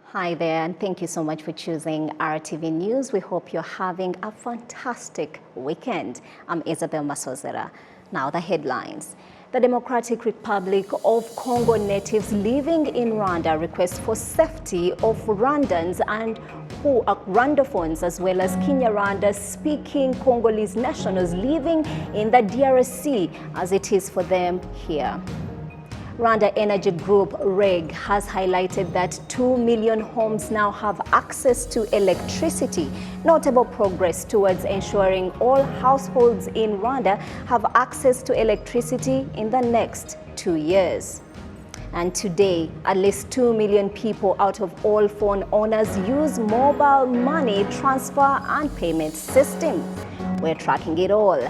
Hi there, and thank you so much for choosing RTV News. We hope you're having a fantastic weekend. I'm Isabel Masozera. Now the headlines. The Democratic Republic of Congo natives living in Rwanda request for safety of Rwandans and who are Rwandophones, as well as Kinyarwanda-speaking Congolese nationals living in the DRC, as it is for them here. Rwanda Energy Group REG has highlighted that 2 million homes now have access to electricity. Notable progress towards ensuring all households in Rwanda have access to electricity in the next 2 years. And today, at least 2 million people out of all phone owners use mobile money transfer and payment system. We're tracking it all.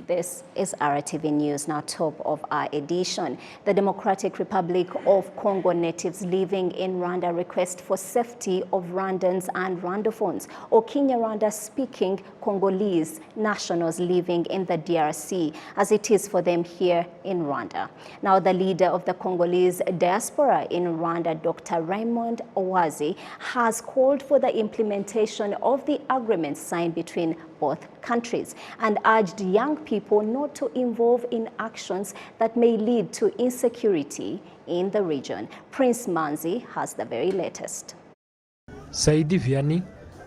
This is RTV News, now top of our edition. The Democratic Republic of Congo natives living in Rwanda request for safety of Rwandans and Rwandophones, or Kinyarwanda-speaking Congolese nationals living in the DRC, as it is for them here in Rwanda. Now, the leader of the Congolese diaspora in Rwanda, Dr. Raymond Owazi, has called for the implementation of the agreement signed between both countries and urged young people not to involve in actions that may lead to insecurity in the region. Prince Manzi has the very latest. Saidi Vianney,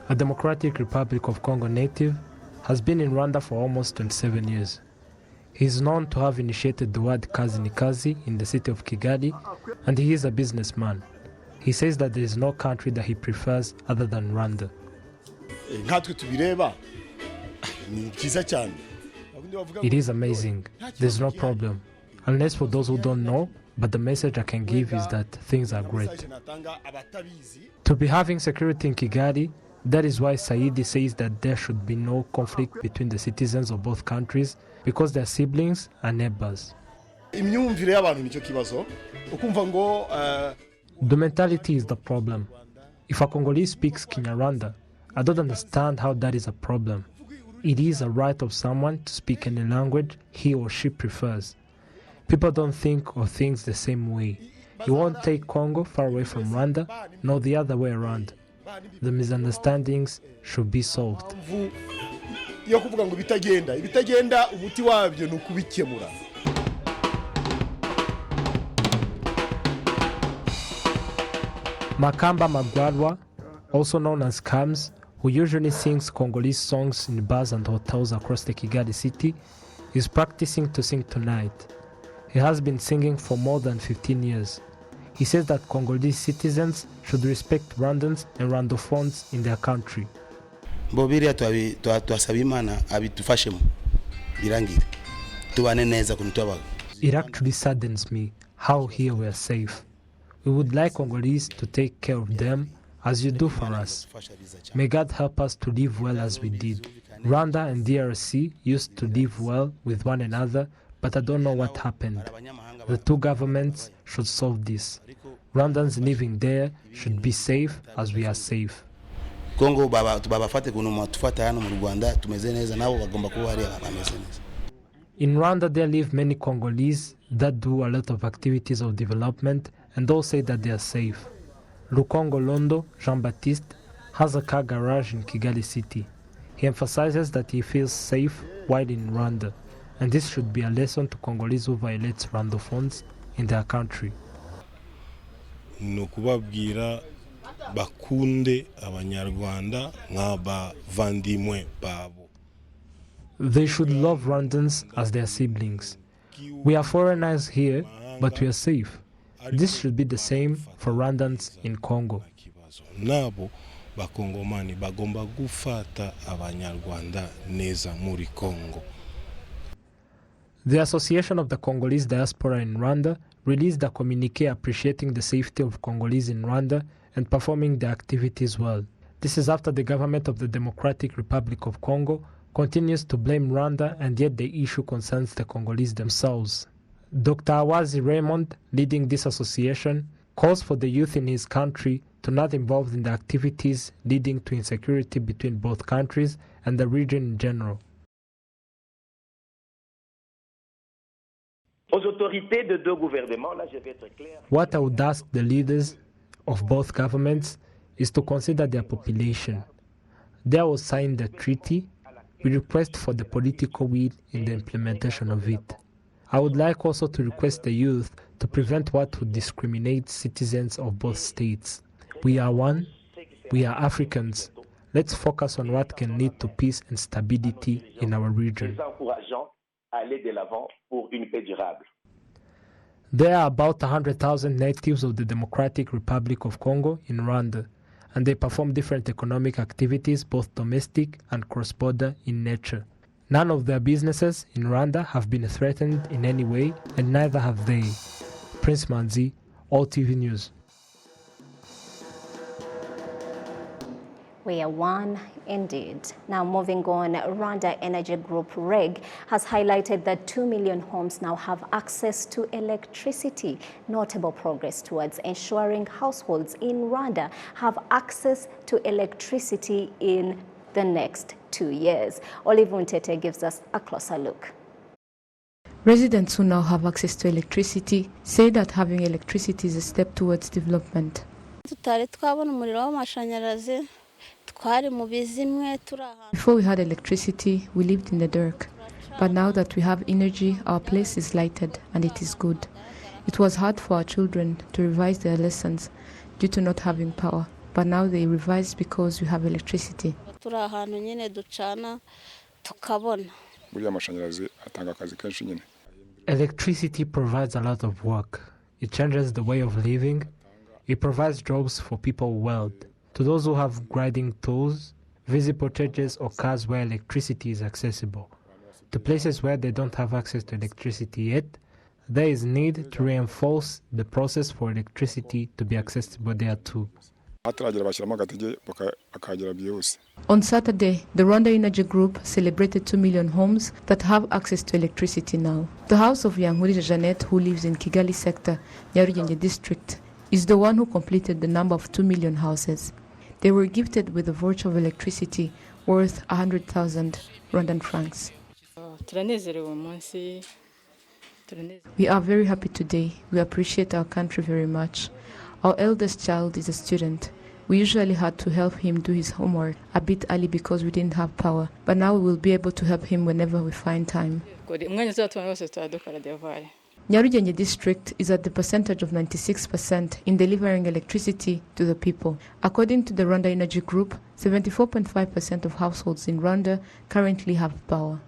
a Democratic Republic of Congo native, has been in Rwanda for almost 27 years. He is known to have initiated the word Kazi ni Kazi in the city of Kigali, and he is a businessman. He says that there is no country that he prefers other than Rwanda. It is amazing. There's no problem. Unless for those who don't know, but the message I can give is that things are great. To be having security in Kigali, that is why Saidi says that there should be no conflict between the citizens of both countries because they are siblings and neighbors. The mentality is the problem. If a Congolese speaks Kinyarwanda, I don't understand how that is a problem. It is a right of someone to speak any language he or she prefers. People don't think of things the same way. You won't take Congo far away from Rwanda, nor the other way around. The misunderstandings should be solved. Makamba Magwarwa, also known as Kams, who usually sings Congolese songs in bars and hotels across the Kigali city, is practicing to sing tonight. He has been singing for more than 15 years. He says that Congolese citizens should respect Rwandans and Rwandophones in their country. It actually saddens me how here we are safe. We would like Congolese to take care of them as you do for us. May God help us to live well as we did. Rwanda and DRC used to live well with one another, but I don't know what happened. The two governments should solve this. Rwandans living there should be safe as we are safe. In Rwanda, there live many Congolese that do a lot of activities of development and all say that they are safe. Lukongo Londo, Jean-Baptiste, has a car garage in Kigali city. He emphasizes that he feels safe while in Rwanda, and this should be a lesson to Congolese who violate Rwandophones in their country. Nokubabwira bakunde abanyarwanda nk'abavandimwe babo. They should love Rwandans as their siblings. We are foreigners here, but we are safe. This should be the same for Rwandans in Congo. Nabo bakongomani bagomba gufata abanyarwanda neza muri Congo. The Association of the Congolese Diaspora in Rwanda released a communique appreciating the safety of Congolese in Rwanda and performing their activities well. This is after the government of the Democratic Republic of Congo continues to blame Rwanda, and yet the issue concerns the Congolese themselves. Dr. Awazi Raymond, leading this association, calls for the youth in his country to not involve in the activities leading to insecurity between both countries and the region in general. What I would ask the leaders of both governments is to consider their population. There was signed a treaty. We request for the political will in the implementation of it. I would like also to request the youth to prevent what would discriminate citizens of both states. We are one. We are Africans. Let's focus on what can lead to peace and stability in our region. There are about 100,000 natives of the Democratic Republic of Congo in Rwanda, and they perform different economic activities, both domestic and cross-border in nature. None of their businesses in Rwanda have been threatened in any way, and neither have they. Prince Manzi, RwandaTV News. We are one indeed. Now moving on, Rwanda Energy Group REG has highlighted that 2 million homes now have access to electricity. Notable progress towards ensuring households in Rwanda have access to electricity in the next 2 years. Olive Untete gives us a closer look. Residents who now have access to electricity say that having electricity is a step towards development. Before we had electricity, we lived in the dark. But now that we have energy, our place is lighted and it is good. It was hard for our children to revise their lessons due to not having power. But now they revise because we have electricity. Electricity provides a lot of work. It changes the way of living. It provides jobs for people world. To those who have grinding tools, visible churches or cars where electricity is accessible. To places where they don't have access to electricity yet, there is need to reinforce the process for electricity to be accessible there too. On Saturday, the Rwanda Energy Group celebrated 2 million homes that have access to electricity now. The house of Yankurije Jeanette, who lives in Kigali sector, Nyarugenge district, is the one who completed the number of 2 million houses. They were gifted with a voucher of electricity worth 100,000 Rwandan francs. We are very happy today. We appreciate our country very much. Our eldest child is a student. We usually had to help him do his homework a bit early because we didn't have power. But now we will be able to help him whenever we find time. Nyarugenge district is at the percentage of 96% in delivering electricity to the people. According to the Rwanda Energy Group, 74.5% of households in Rwanda currently have power.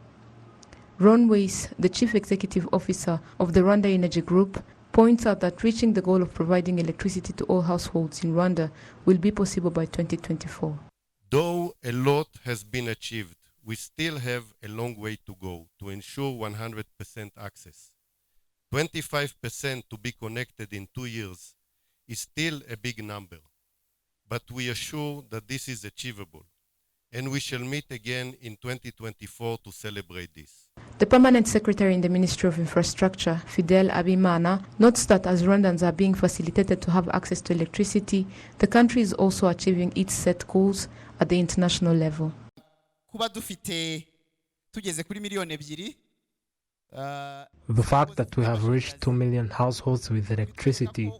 Ron Weiss, the chief executive officer of the Rwanda Energy Group, points out that reaching the goal of providing electricity to all households in Rwanda will be possible by 2024. Though a lot has been achieved, we still have a long way to go to ensure 100% access. 25% to be connected in 2 years is still a big number, but we are sure that this is achievable, and we shall meet again in 2024 to celebrate this. The permanent secretary in the Ministry of Infrastructure, Fidel Abimana, notes that as Rwandans are being facilitated to have access to electricity, the country is also achieving its set goals at the international level. The fact that we have reached 2 million households with electricity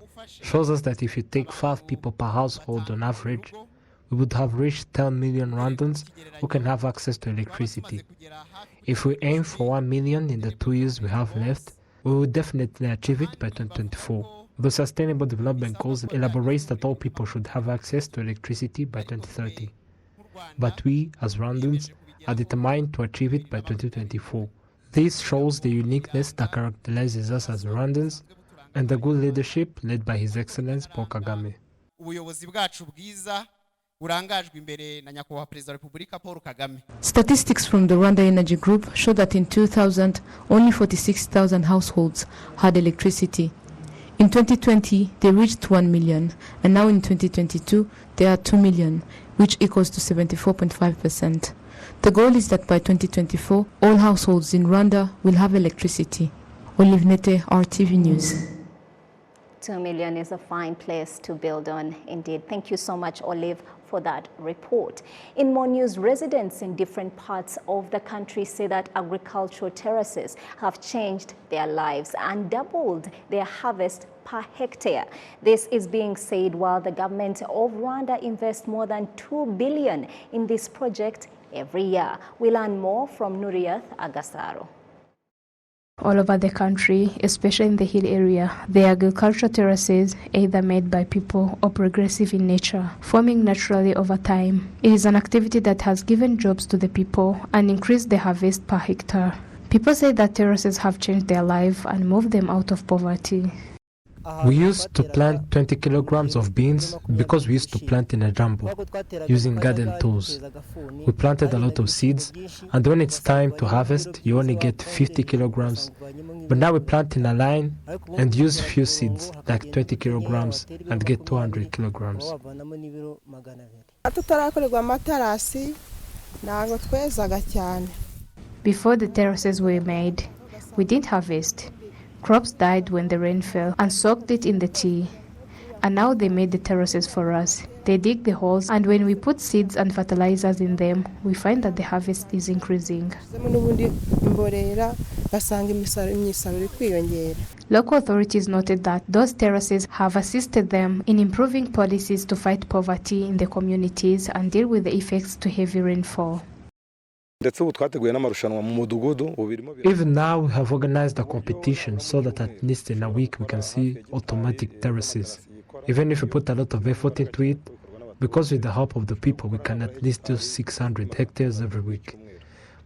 shows us that if you take 5 people per household on average, we would have reached 10 million Rwandans who can have access to electricity. If we aim for 1 million in the 2 years we have left, we will definitely achieve it by 2024. The Sustainable Development Goals elaborates that all people should have access to electricity by 2030. But we, as Rwandans, are determined to achieve it by 2024. This shows the uniqueness that characterizes us as Rwandans and the good leadership led by His Excellency Paul Kagame. Statistics from the Rwanda Energy Group show that in 2000, only 46,000 households had electricity. In 2020, they reached 1 million, and now in 2022, there are 2 million, which equals to 74.5%. The goal is that by 2024, all households in Rwanda will have electricity. Olive Nete, RwandaTV News. 2 million is a fine place to build on indeed. Thank you so much, Olive, for that report. In more news, residents in different parts of the country say that agricultural terraces have changed their lives and doubled their harvest per hectare. This is being said while the government of Rwanda invests more than 2 billion in this project every year. We learn more from Nuriyath Agasaro. All over the country, especially in the hill area, the agricultural terraces, either made by people or progressive in nature, forming naturally over time. It is an activity that has given jobs to the people and increased the harvest per hectare. People say that terraces have changed their life and moved them out of poverty. We used to plant 20 kilograms of beans because we used to plant in a jumbo using garden tools. We planted a lot of seeds, and when it's time to harvest, you only get 50 kilograms. But now we plant in a line and use few seeds, like 20 kilograms, and get 200 kilograms. Before the terraces were made, we didn't harvest. Crops died when the rain fell and soaked it in the tea. And now they made the terraces for us. They dig the holes, and when we put seeds and fertilizers in them, we find that the harvest is increasing. Local authorities noted that those terraces have assisted them in improving policies to fight poverty in the communities and deal with the effects to heavy rainfall. Even now, we have organized a competition so that at least in a week we can see automatic terraces. Even if we put a lot of effort into it, because with the help of the people, we can at least do 600 hectares every week.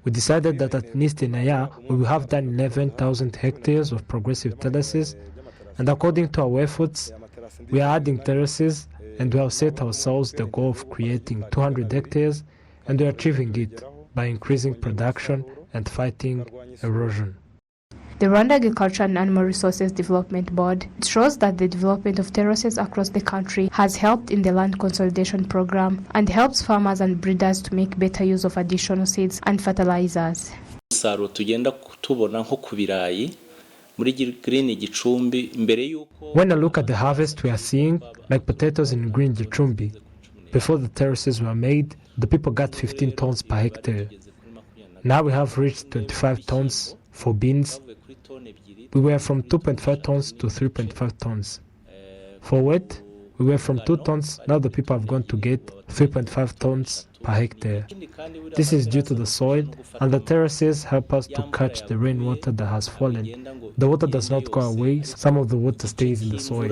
We decided that at least in a year, we will have done 11,000 hectares of progressive terraces, and according to our efforts, we are adding terraces, and we have set ourselves the goal of creating 200 hectares, and we are achieving it by increasing production and fighting erosion. The Rwanda Agriculture and Animal Resources Development Board shows that the development of terraces across the country has helped in the land consolidation program and helps farmers and breeders to make better use of additional seeds and fertilizers. When I look at the harvest we are seeing, like potatoes in green Gicumbi, before the terraces were made, the people got 15 tons per hectare. Now we have reached 25 tons for beans. We were from 2.5 tons to 3.5 tons. For wheat, we were from 2 tons, now the people have gone to get 3.5 tons per hectare. This is due to the soil, and the terraces help us to catch the rainwater that has fallen. The water does not go away, some of the water stays in the soil.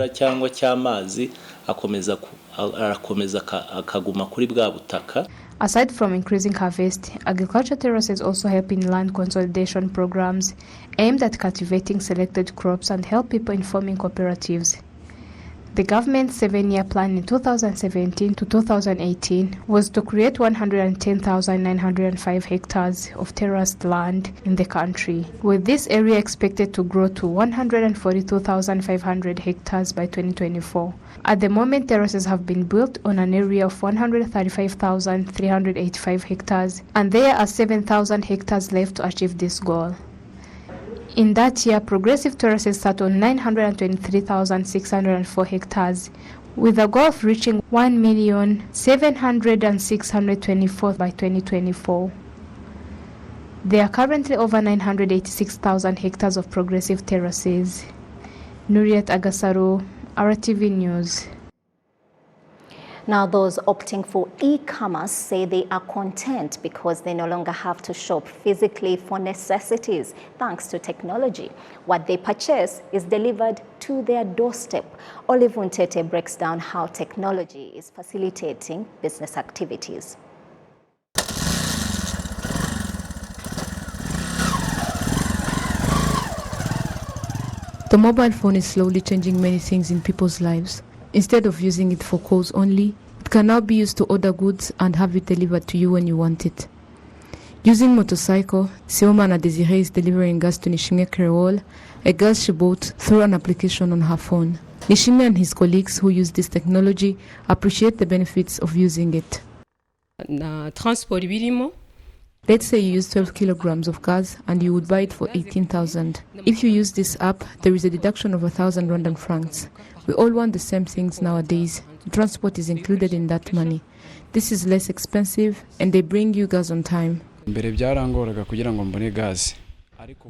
Aside from increasing harvest, agriculture terraces also help in land consolidation programs aimed at cultivating selected crops and help people in forming cooperatives. The government's 7-year plan in 2017 to 2018 was to create 110,905 hectares of terraced land in the country, with this area expected to grow to 142,500 hectares by 2024. At the moment, terraces have been built on an area of 135,385 hectares, and there are 7,000 hectares left to achieve this goal. In that year, progressive terraces sat on 923,604 hectares, with a goal of reaching 1,706,624 by 2024. There are currently over 986,000 hectares of progressive terraces. Nuriyath Agasaro, RTV News. Now, those opting for e-commerce say they are content because they no longer have to shop physically for necessities thanks to technology. What they purchase is delivered to their doorstep. Olive Untete breaks down how technology is facilitating business activities. The mobile phone is slowly changing many things in people's lives. Instead of using it for calls only, it can now be used to order goods and have it delivered to you when you want it. Using motorcycle, Siomana Desiree is delivering gas to Nishimwe Kerewol, a gas she bought through an application on her phone. Nishimwe and his colleagues who use this technology appreciate the benefits of using it. Let's say you use 12 kilograms of gas and you would buy it for 18,000. If you use this app, there is a deduction of 1,000 Rwandan francs. We all want the same things nowadays. Transport is included in that money. This is less expensive and they bring you gas on time.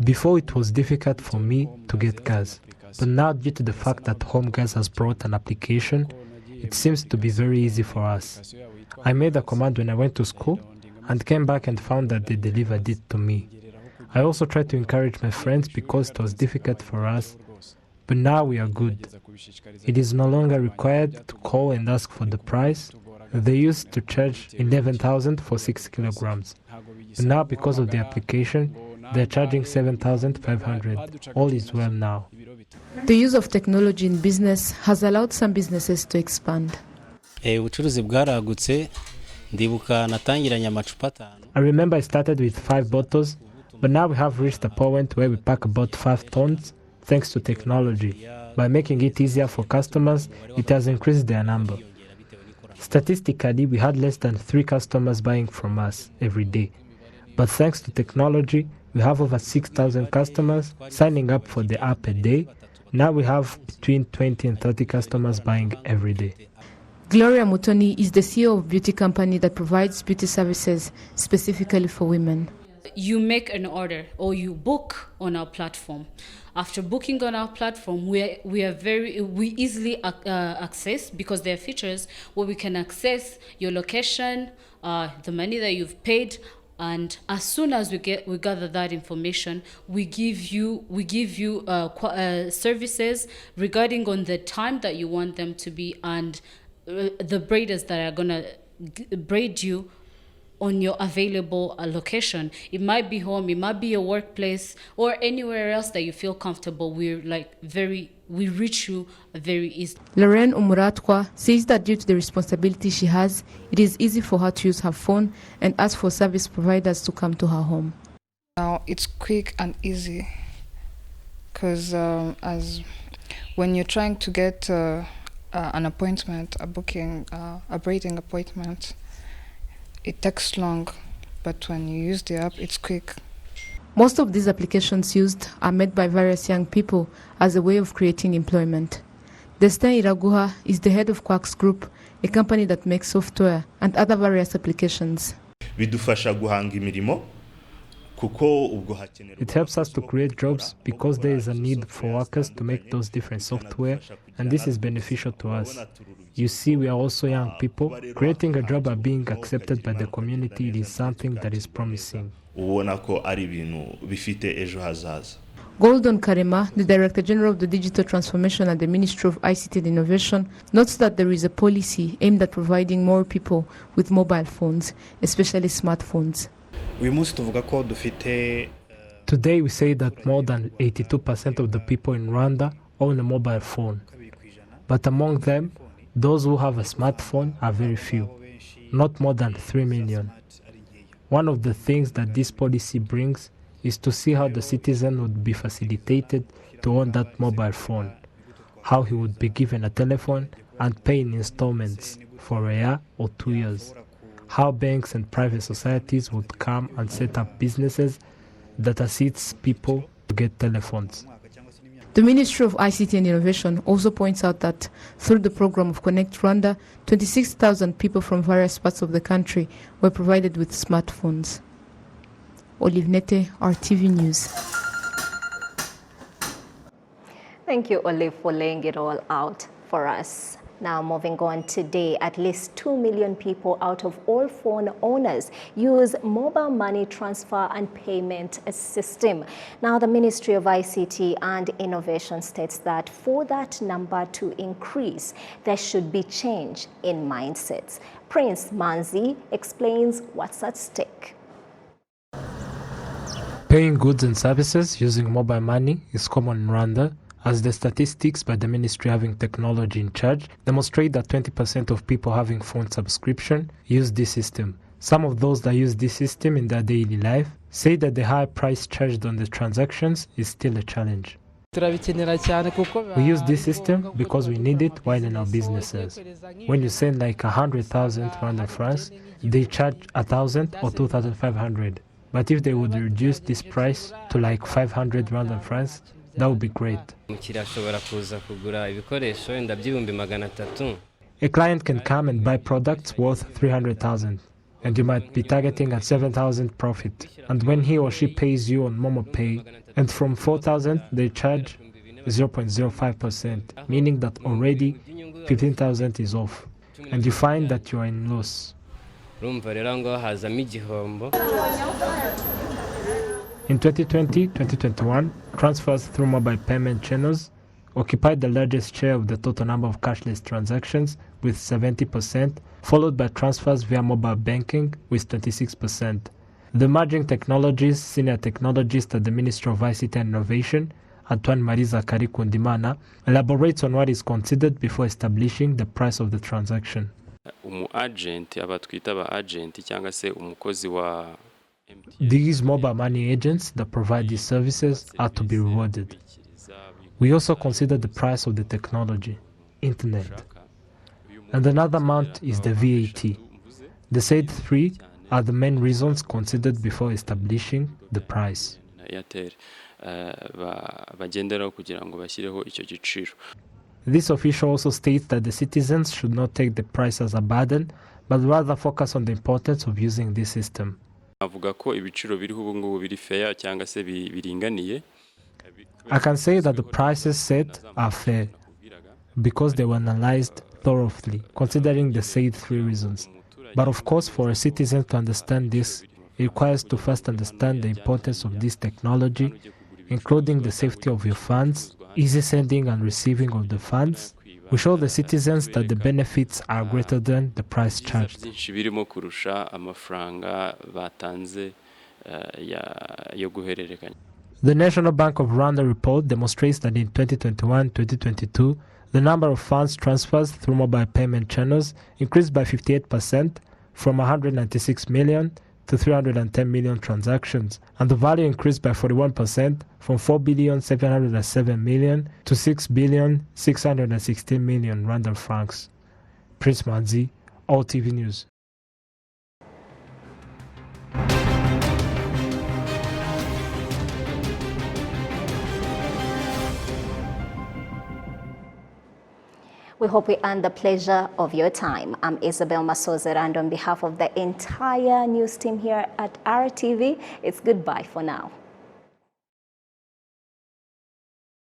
Before it was difficult for me to get gas, but now due to the fact that Home Gas has brought an application, it seems to be very easy for us. I made a command when I went to school and came back and found that they delivered it to me. I also tried to encourage my friends because it was difficult for us, but now we are good. It is no longer required to call and ask for the price. They used to charge 11,000 for 6 kilograms. But now, because of the application, they're charging 7,500. All is well now. The use of technology in business has allowed some businesses to expand. I remember I started with 5 bottles, but now we have reached a point where we pack about 5 tons thanks to technology. By making it easier for customers, it has increased their number. Statistically, we had less than 3 customers buying from us every day. But thanks to technology, we have over 6,000 customers signing up for the app a day. Now we have between 20 and 30 customers buying every day. Gloria Mutoni is the CEO of a beauty company that provides beauty services specifically for women. You make an order or you book on our platform. After booking on our platform, we easily access, because there are features where we can access your location, the money that you've paid, and as soon as we gather that information, we give you services regarding on the time that you want them to be and the braiders that are gonna braid you on your available location. It might be home, it might be your workplace, or anywhere else that you feel comfortable. We reach you very easily. Lorraine Umuratwa says that due to the responsibility she has, it is easy for her to use her phone and ask for service providers to come to her home. Now it's quick and easy, because as when you're trying to get an appointment, a booking, a braiding appointment, it takes long, but when you use the app, it's quick. Most of these applications used are made by various young people as a way of creating employment. Destin Iraguha is the head of Quarks Group, a company that makes software and other various applications. It helps us to create jobs because there is a need for workers to make those different software, and this is beneficial to us. You see, we are also young people. Creating a job and being accepted by the community, it is something that is promising. Goldon Karema, the Director General of the Digital Transformation at the Ministry of ICT and Innovation, notes that there is a policy aimed at providing more people with mobile phones, especially smartphones. Today we say that more than 82% of the people in Rwanda own a mobile phone. But among them, those who have a smartphone are very few, not more than 3 million. One of the things that this policy brings is to see how the citizen would be facilitated to own that mobile phone, how he would be given a telephone and pay in installments for a year or 2 years, how banks and private societies would come and set up businesses that assists people to get telephones. The Ministry of ICT and Innovation also points out that through the program of Connect Rwanda, 26,000 people from various parts of the country were provided with smartphones. Olive Nete, RTV News. Thank you, Olive, for laying it all out for us. Now, moving on today, at least 2 million people out of all phone owners use mobile money transfer and payment system. Now, the Ministry of ICT and Innovation states that for that number to increase, there should be change in mindsets. Prince Manzi explains what's at stake. Paying goods and services using mobile money is common in Rwanda, as the statistics by the ministry having technology in charge demonstrate that 20% of people having phone subscription use this system. Some of those that use this system in their daily life say that the high price charged on the transactions is still a challenge. We use this system because we need it while in our businesses. When you send like 100,000 Rwandan francs, they charge 1,000 or 2,500. But if they would reduce this price to like 500 Rwandan francs, that would be great. A client can come and buy products worth 300,000, and you might be targeting at 7,000 profit. And when he or she pays you on MomoPay, and from 4,000 they charge 0.05%, meaning that already 15,000 is off, and you find that you are in loss. In 2020-2021, transfers through mobile payment channels occupied the largest share of the total number of cashless transactions with 70%, followed by transfers via mobile banking with 26%. The emerging technologies senior technologist at the Ministry of ICT and Innovation, Antoine Marie Zakari Kundimana, elaborates on what is considered before establishing the price of the transaction. These mobile money agents that provide these services are to be rewarded. We also consider the price of the technology, internet. And another amount is the VAT. The said three are the main reasons considered before establishing the price. This official also states that the citizens should not take the price as a burden, but rather focus on the importance of using this system. I can say that the prices set are fair because they were analyzed thoroughly, considering the said three reasons. But of course, for a citizen to understand this, it requires to first understand the importance of this technology, including the safety of your funds, easy sending and receiving of the funds. We show the citizens that the benefits are greater than the price charged. The National Bank of Rwanda report demonstrates that in 2021-2022, the number of funds transfers through mobile payment channels increased by 58% from 196 million to 310 million transactions, and the value increased by 41% from 4,707 million to 6,616 million Rwandan francs. Prince Manzi, RwandaTV News. We hope we earned the pleasure of your time. I'm Isabel Masozera, and on behalf of the entire news team here at RTV, it's goodbye for now.